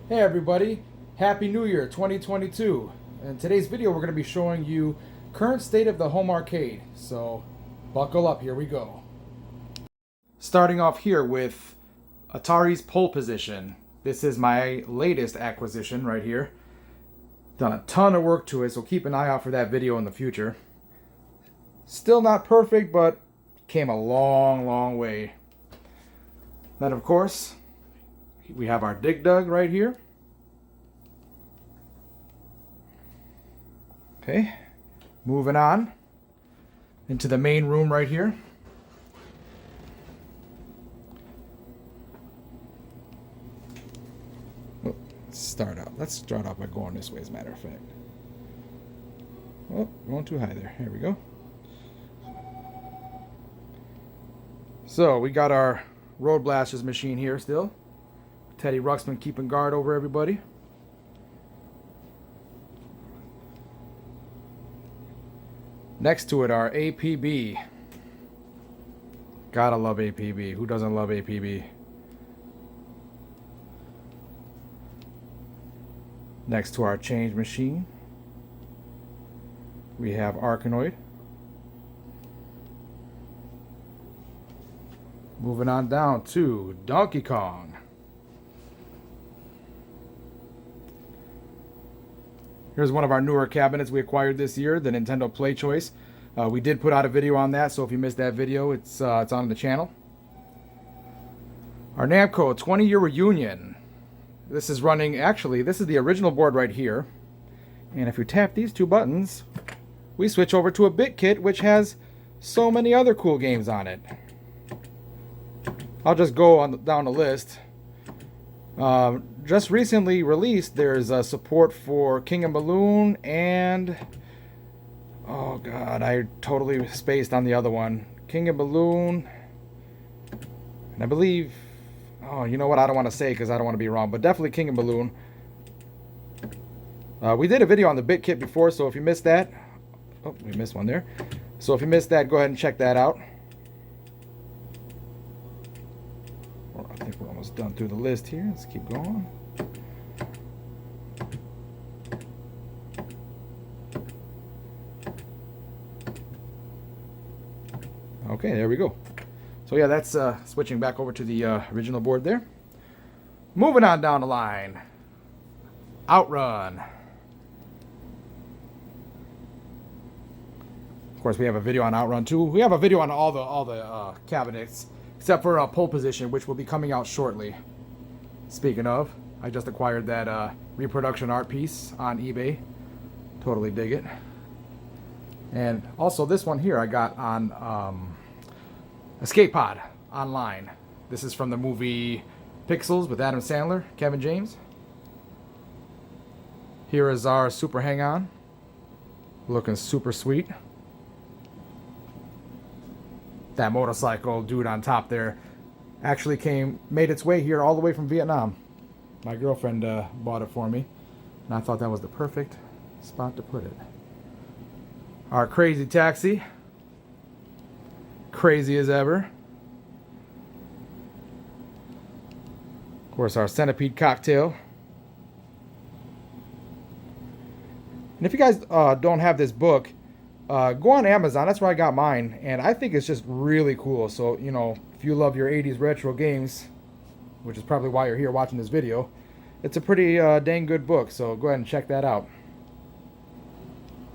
Hey everybody, Happy New Year 2022. In today's video we're going to be showing you current state of the home arcade. So buckle up, here we go. Starting off here with Atari's pole position. This is my latest acquisition right here. Done a ton of work to it, so keep an eye out for that video in the future. Still not perfect, but came a long way. Then of course we have our Dig Dug right here. Okay, moving on into the main room right here. Let's start out by going this way, as a matter of fact. Oh, going too high there. Here we go. So we got our Road Blasters machine here still. Teddy Ruxpin keeping guard over everybody. Next to it, our APB. Gotta love APB. Who doesn't love APB? Next to our change machine, we have Arkanoid. Moving on down to Donkey Kong. Here's one of our newer cabinets we acquired this year, the Nintendo Play Choice. We did put out a video on that, so if you missed that video, it's on the channel. Our Namco 20-year reunion. This is running, actually, this is the original board right here. And if you tap these two buttons, we switch over to a BitKit, which has so many other cool games on it. I'll just go down the list. Just recently released, there's support for King and Balloon and... oh god, I totally spaced on the other one. King and Balloon. And I believe... oh, you know what? I don't want to say because I don't want to be wrong. But definitely King and Balloon. We did a video on the BitKit before, so if you missed that... oh, we missed one there. So if you missed that, go ahead and check that out. I think we're almost done through the list here. Let's keep going. Okay, there we go. So yeah, that's switching back over to the original board there. Moving on down the line. Outrun. Of course, we have a video on Outrun too. We have a video on all the cabinets, except for pole position, which will be coming out shortly. Speaking of, I just acquired that reproduction art piece on eBay. Totally dig it. And also this one here I got on Escape Pod online. This is from the movie Pixels with Adam Sandler, Kevin James. Here is our Super Hang-On. Looking super sweet. That motorcycle dude on top there actually made its way here all the way from Vietnam. My girlfriend bought it for me, and I thought that was the perfect spot to put it. Our Crazy Taxi. Crazy as ever. Of course, our Centipede Cocktail. And if you guys don't have this book, go on Amazon. That's where I got mine, and I think it's just really cool. So, you know, if you love your 80s retro games, which is probably why you're here watching this video, it's a pretty dang good book. So go ahead and check that out.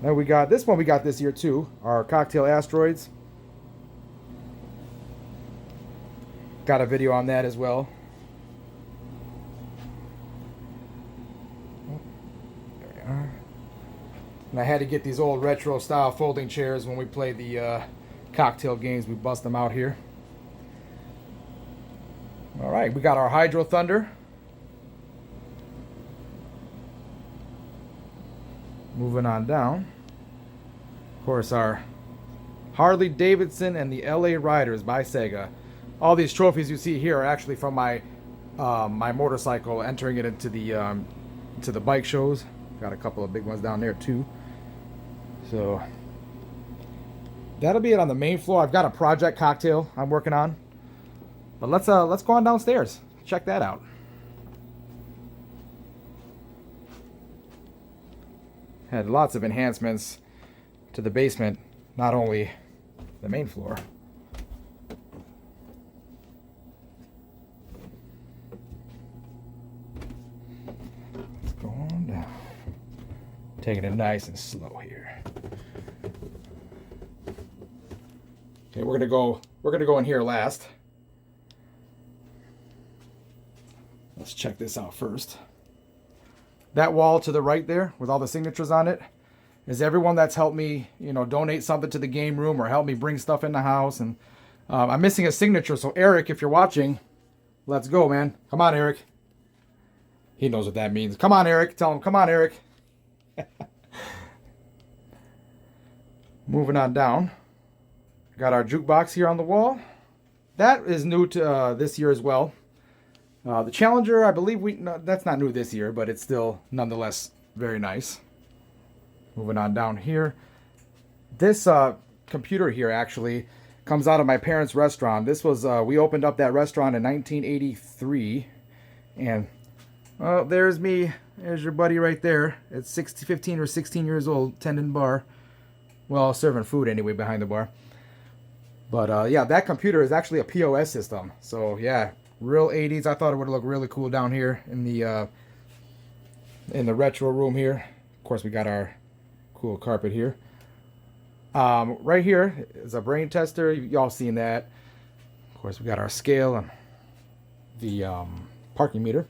Then we got this one we got this year too, our Cocktail Asteroids. Got a video on that as well. There we are. And I had to get these old retro style folding chairs when we play the cocktail games. We bust them out here. Alright, we got our Hydro Thunder. Moving on down. Of course, our Harley Davidson and the LA Riders by Sega. All these trophies you see here are actually from my my motorcycle, entering it into the bike shows. Got a couple of big ones down there too. So that'll be it on the main floor. I've got a Project Cocktail I'm working on. But let's go on downstairs. Check that out. Had lots of enhancements to the basement, not only the main floor. Let's go on down. Taking it nice and slow here. Okay, we're gonna go in here last. Let's check this out first. That wall to the right there with all the signatures on it is everyone that's helped me, you know, donate something to the game room or help me bring stuff in the house. And I'm missing a signature. So Eric, if you're watching, let's go, man. Come on, Eric. He knows what that means. Come on, Eric. Tell him, come on, Eric. Moving on down. Got our jukebox here on the wall. That is new to this year as well. The Challenger, I believe that's not new this year, but it's still nonetheless very nice. Moving on down here. This computer here actually comes out of my parents' restaurant. This was, we opened up that restaurant in 1983. And, well, there's me. There's your buddy right there. It's 15 or 16 years old, tending bar. Well, serving food anyway behind the bar. But, yeah, that computer is actually a POS system. So, yeah, real 80s. I thought it would look really cool down here in the retro room here. Of course, we got our cool carpet here. Right here is a brain tester. Y'all seen that. Of course, we got our scale and the parking meter.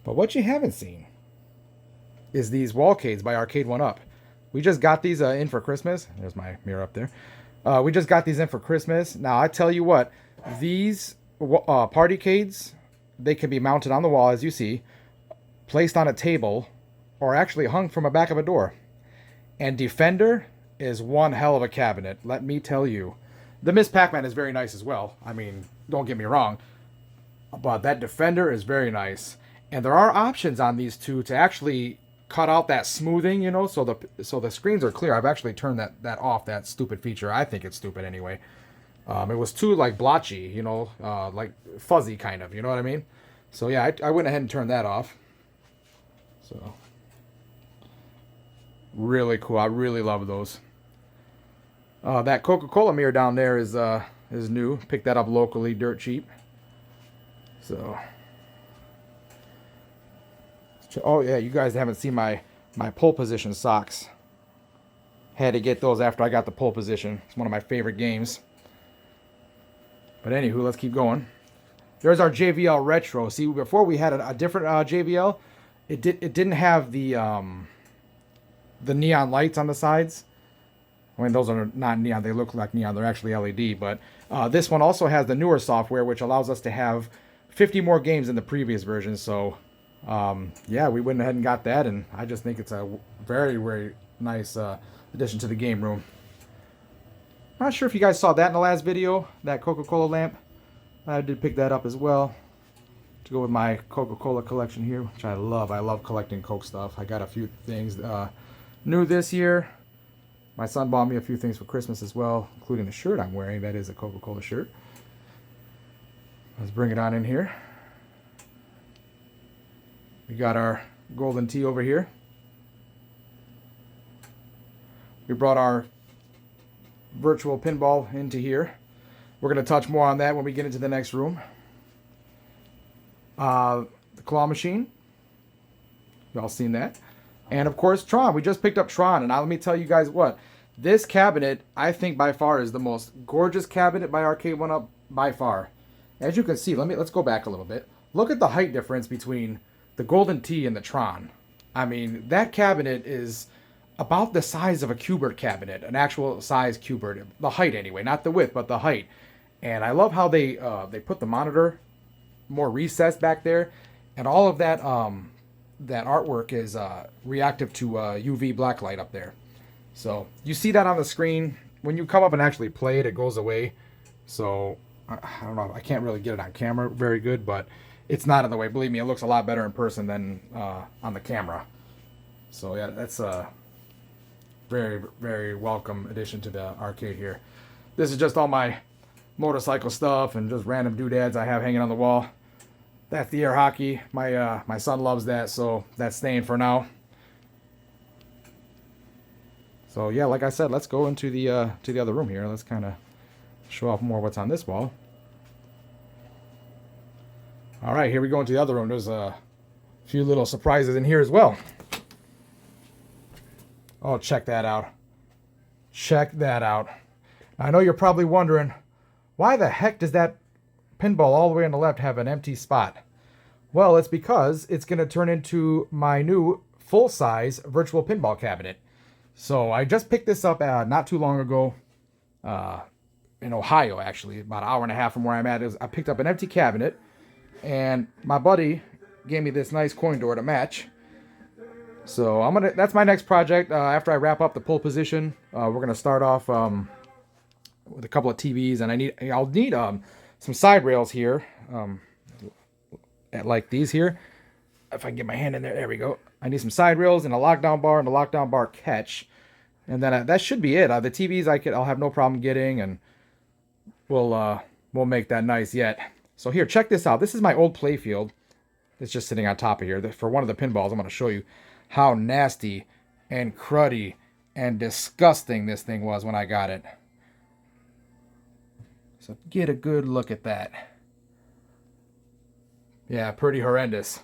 But what you haven't seen is these Wallcades by Arcade1Up. We just got these in for Christmas. There's my mirror up there. We just got these in for Christmas. Now, I tell you what, these Partycades, they can be mounted on the wall, as you see, placed on a table, or actually hung from the back of a door. And Defender is one hell of a cabinet, let me tell you. The Miss Pac-Man is very nice as well. I mean, don't get me wrong. But that Defender is very nice. And there are options on these two to actually cut out that smoothing, you know, so the screens are clear. I've actually turned that off, that stupid feature. I think it's stupid anyway. It was too, like, blotchy, you know, like fuzzy kind of, you know what I mean? So, yeah, I went ahead and turned that off. So, really cool. I really love those. That Coca-Cola mirror down there is new. Picked that up locally, dirt cheap. So, oh yeah, you guys haven't seen my pole position socks. Had to get those after I got the pole position. It's one of my favorite games. But anywho, let's keep going. There's our JVL Retro. See, before we had a different JVL. It didn't have the neon lights on the sides. I mean, those are not neon. They look like neon. They're actually LED. But this one also has the newer software, which allows us to have 50 more games than the previous version. So, yeah, we went ahead and got that. And I just think it's a very, very nice addition to the game room. Not sure if you guys saw that in the last video, that Coca-Cola lamp. I did pick that up as well to go with my Coca-Cola collection here, which I love. I love collecting Coke stuff. I got a few things new this year. My son bought me a few things for Christmas as well, including the shirt I'm wearing. That is a Coca-Cola shirt. Let's bring it on in here. We got our golden tea over here. We brought our virtual pinball into here. We're going to touch more on that when we get into the next room. The claw machine. Y'all seen that. And of course, Tron. We just picked up Tron. And now let me tell you guys what. This cabinet, I think by far, is the most gorgeous cabinet by Arcade1Up by far. As you can see, let's go back a little bit. Look at the height difference between the Golden Tee and the Tron. I mean, that cabinet is about the size of a Q*bert cabinet, an actual size Q*bert. The height anyway, not the width, but the height. And I love how they put the monitor more recessed back there, and all of that that artwork is reactive to UV blacklight up there. So you see that on the screen. When you come up and actually play it, it goes away. So I don't know. I can't really get it on camera very good, but it's not in the way. Believe me, it looks a lot better in person than on the camera. So yeah, that's a very, very welcome addition to the arcade here. This is just all my motorcycle stuff and just random doodads I have hanging on the wall. That's the air hockey. My son loves that, so that's staying for now. So yeah, like I said, let's go into the other room here. Let's kind of show off more what's on this wall. All right, here we go into the other room. There's a few little surprises in here as well. Oh, check that out. Check that out. I know you're probably wondering, why the heck does that pinball all the way on the left have an empty spot? Well, it's because it's going to turn into my new full-size virtual pinball cabinet. So I just picked this up not too long ago in Ohio, actually, about an hour and a half from where I'm at. I picked up an empty cabinet, and my buddy gave me this nice coin door to match. So that's my next project. After I wrap up the pull position, we're gonna start off with a couple of TVs, and I'll need some side rails here, like these here. If I can get my hand in there we go. I need some side rails and a lockdown bar and a lockdown bar catch, and then that should be it. The TVs I'll have no problem getting, and we'll make that nice yet. So here, check this out. This is my old playfield. It's just sitting on top of here. For one of the pinballs, I'm going to show you how nasty and cruddy and disgusting this thing was when I got it. So get a good look at that. Yeah, pretty horrendous.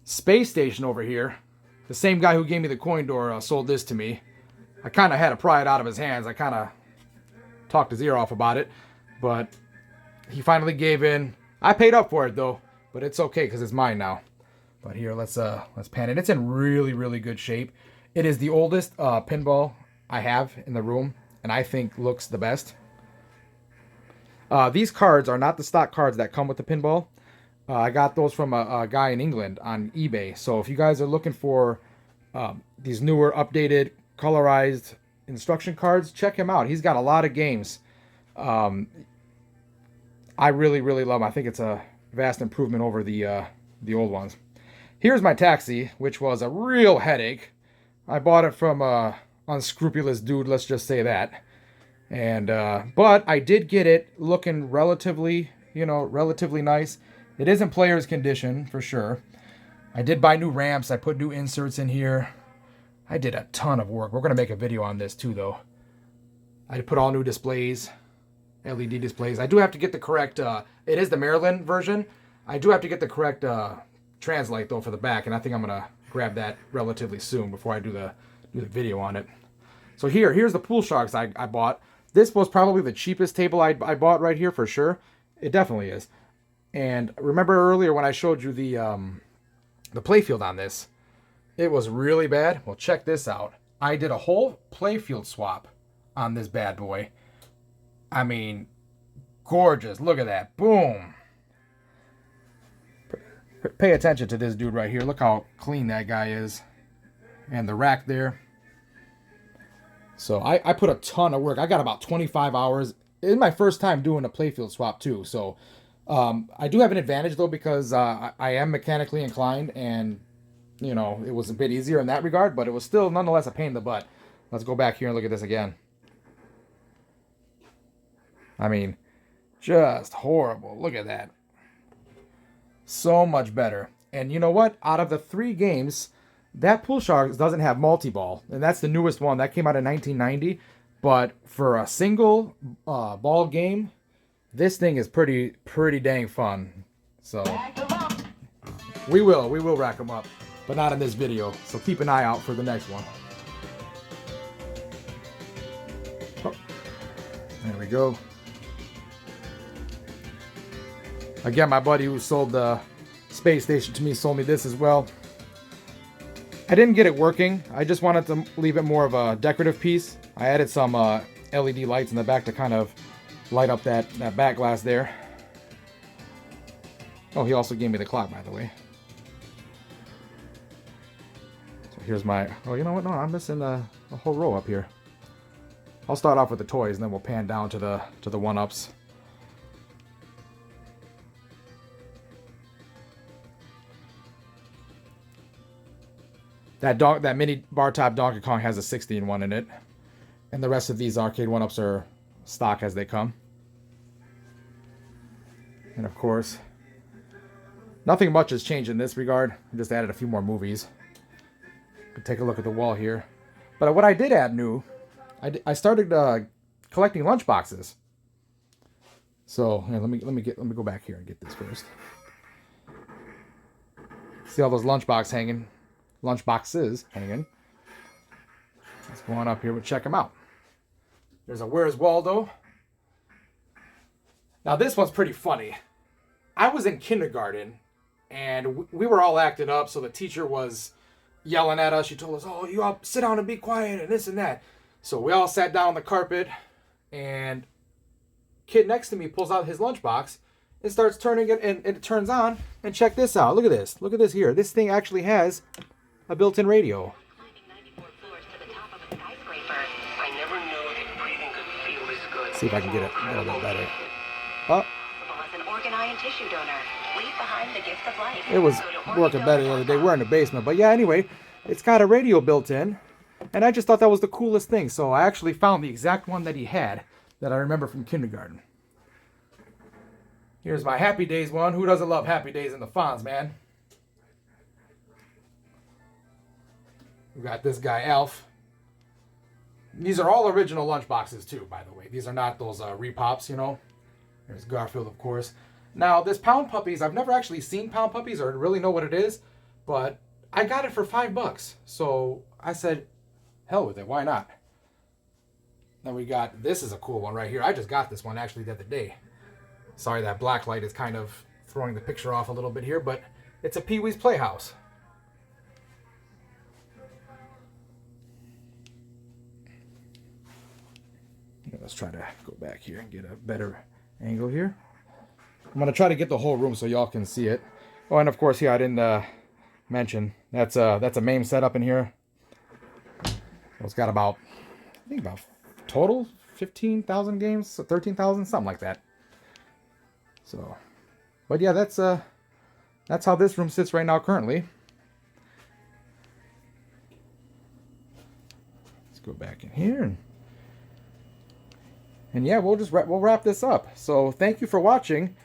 Space Station over here. The same guy who gave me the coin door sold this to me. I kind of had to pry it out of his hands. I kind of talked his ear off about it, but he finally gave in. I paid up for it though, but it's okay because it's mine now. But here, let's pan it. It's in really, really good shape. It is the oldest pinball I have in the room, and I think looks the best. These cards are not the stock cards that come with the pinball. I got those from a guy in England on eBay. So if you guys are looking for these newer, updated, colorized instruction cards, check him out. He's got a lot of games. I really, really love them. I think it's a vast improvement over the old ones. Here's my taxi, which was a real headache. I bought it from a unscrupulous dude, let's just say that. And but I did get it looking relatively nice. It is in player's condition for sure. I did buy new ramps. I put new inserts in here. I did a ton of work. We're gonna make a video on this too, though. I put all new displays, LED displays. I do have to get the correct. It is the Maryland version. I do have to get the correct translate though for the back, and I think I'm gonna grab that relatively soon before I do the video on it. So here's the Pool Sharks I bought. This was probably the cheapest table I bought right here for sure. It definitely is. And remember earlier when I showed you the playfield on this, it was really bad. Well, check this out. I did a whole playfield swap on this bad boy. I mean, gorgeous. Look at that. Boom. Pay attention to this dude right here. Look how clean that guy is. And the rack there. So I put a ton of work. I got about 25 hours. It's my first time doing a playfield swap too. So I do have an advantage though, because I am mechanically inclined, and it was a bit easier in that regard, but it was still nonetheless a pain in the butt. Let's go back here and look at this again. I mean, just horrible. Look at that. So much better. And you know what? Out of the 3 games, that Pool Sharks doesn't have multi-ball, and that's the newest one. That came out in 1990. But for a single ball game, this thing is pretty dang fun. So we will rack them up, but not in this video. So keep an eye out for the next one. Oh, there we go. Again, my buddy who sold the Space Station to me sold me this as well. I didn't get it working. I just wanted to leave it more of a decorative piece. I added some LED lights in the back to kind of light up that back glass there. Oh, he also gave me the clock, by the way. So here's my... Oh, you know what? No, I'm missing a whole row up here. I'll start off with the toys, and then we'll pan down to the one-ups. That mini bar top Donkey Kong has a 16-1 in it. And the rest of these arcade one-ups are stock as they come. And of course, nothing much has changed in this regard. I just added a few more movies. Take a look at the wall here. But what I did add new, I started collecting lunch boxes. So here, let me go back here and get this first. See all those lunch boxes hanging? Let's go on up here and check them out. There's a Where's Waldo. Now this one's pretty funny. I was in kindergarten and we were all acting up, so the teacher was yelling at us. She told us, "Oh, you all sit down and be quiet," and this and that. So we all sat down on the carpet, and kid next to me pulls out his lunchbox and starts turning it, and it turns on. And check this out. Look at this. Look at this here. This thing actually has a built-in radio. See if I can get it a little bit better. Oh. It was working better the other day. We're in the basement. But yeah, anyway, it's got a radio built in. And I just thought that was the coolest thing. So I actually found the exact one that he had that I remember from kindergarten. Here's my Happy Days one. Who doesn't love Happy Days in the Fonz, man? We got this guy, Alf. These are all original lunch boxes too, by the way. These are not those repops, you know. There's Garfield, of course. Now, this Pound Puppies, I've never actually seen Pound Puppies or really know what it is, but I got it for $5. So I said, hell with it, why not? Then we got, this is a cool one right here. I just got this one actually the other day. Sorry, that black light is kind of throwing the picture off a little bit here, but it's a Pee-wee's Playhouse. Let's try to go back here and get a better angle here. I'm going to try to get the whole room so y'all can see it. Oh, and of course, here I didn't mention, that's a MAME setup in here. It's got about, I think about total 15,000 games, 13,000, something like that. So, but yeah, that's how this room sits right now currently. Let's go back in here and yeah, we'll wrap this up. So thank you for watching.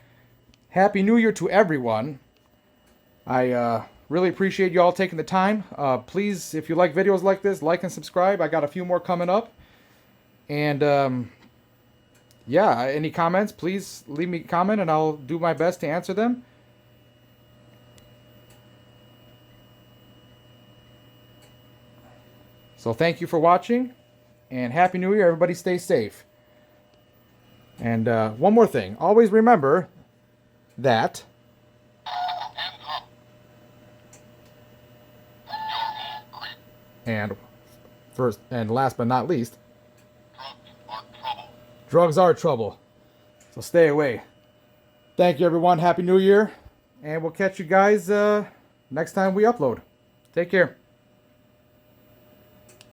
Happy New Year to everyone. I really appreciate you all taking the time. Please, if you like videos like this, like and subscribe. I got a few more coming up. And yeah, any comments, please leave me a comment and I'll do my best to answer them. So thank you for watching and Happy New Year. Everybody stay safe. And one more thing, always remember that and first and last but not least, drugs are trouble. So stay away. Thank you, everyone. Happy New Year. And we'll catch you guys next time we upload. Take care.